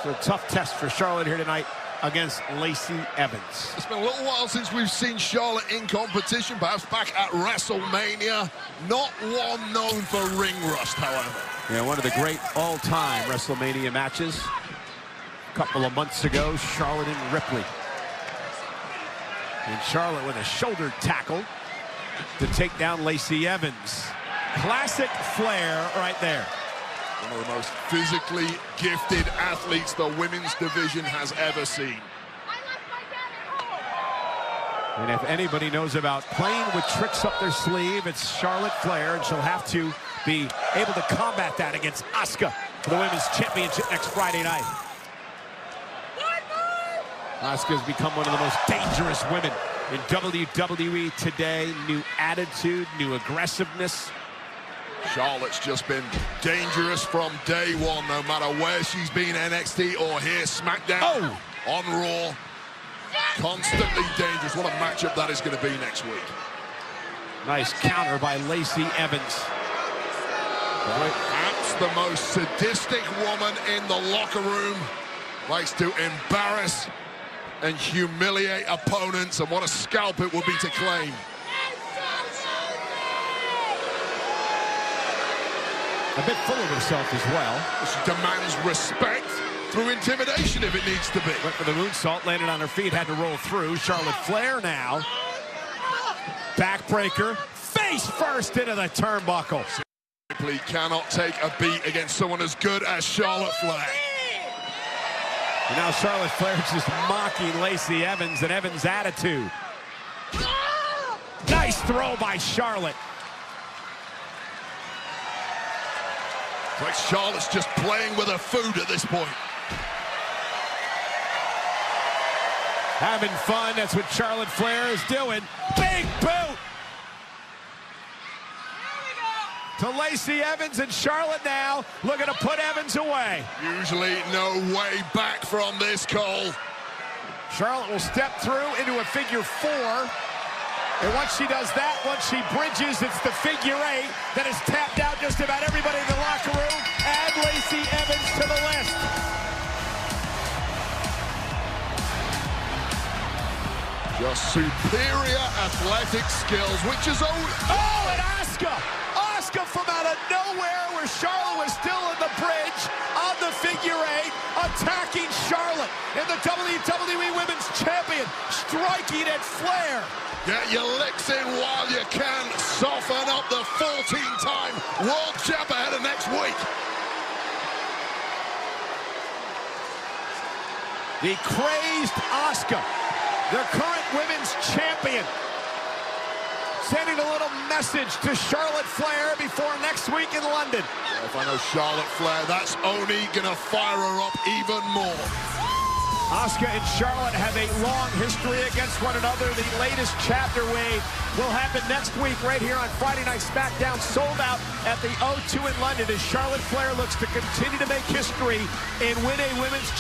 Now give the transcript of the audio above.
So a tough test for Charlotte here tonight against Lacey Evans. It's been a little while since we've seen Charlotte in competition, perhaps back at WrestleMania. Not one known for ring rust, however. Yeah, one of the great all-time WrestleMania matches. A couple of months ago, Charlotte and Ripley. And Charlotte with a shoulder tackle to take down Lacey Evans. Classic Flair right there. One of the most physically gifted athletes the women's division has ever seen. And if anybody knows about playing with tricks up their sleeve, it's Charlotte Flair, and she'll have to be able to combat that against Asuka for the Women's Championship next Friday night. Asuka's become one of the most dangerous women in WWE today. New attitude, new aggressiveness. Charlotte's just been dangerous from day one, no matter where she's been, NXT or here, SmackDown, on Raw. Constantly dangerous. What a matchup that is going to be next week. Nice counter by Lacey Evans. Perhaps the most sadistic woman in the locker room. Likes to embarrass and humiliate opponents, and what a scalp it would be to claim. A bit full of herself as well. She demands respect through intimidation if it needs to be. Went for the moonsault, landed on her feet, had to roll through. Charlotte Flair now. Backbreaker, face first into the turnbuckle. Simply cannot take a beat against someone as good as Charlotte Flair. And now Charlotte Flair just mocking Lacey Evans and Evans' attitude. Nice throw by Charlotte. It's like Charlotte's just playing with her food at this point. Having fun, that's what Charlotte Flair is doing. Big boot! To Lacey Evans, and Charlotte now looking to put Evans away. Usually no way back from this, Cole. Charlotte will step through into a figure four. And once she does that, once she bridges, it's the figure eight that has tapped out just about everybody in the locker room. Add Lacey Evans to the list. Just superior athletic skills, which is only... Oh, and Asuka! Asuka from out of nowhere, where Charlotte was still in the bridge on the figure eight, attacking Charlotte in the WWE Women's Champion, striking at Flair. Get your licks in while you can. Soften up the 14-time world champ ahead of next week. The crazed Asuka, the current women's champion, sending a little message to Charlotte Flair before next week in London. If I know Charlotte Flair, that's only going to fire her up even more. Asuka and Charlotte have a long history against one another. The latest chapter wave will happen next week right here on Friday Night SmackDown, sold out at the O2 in London as Charlotte Flair looks to continue to make history and win a women's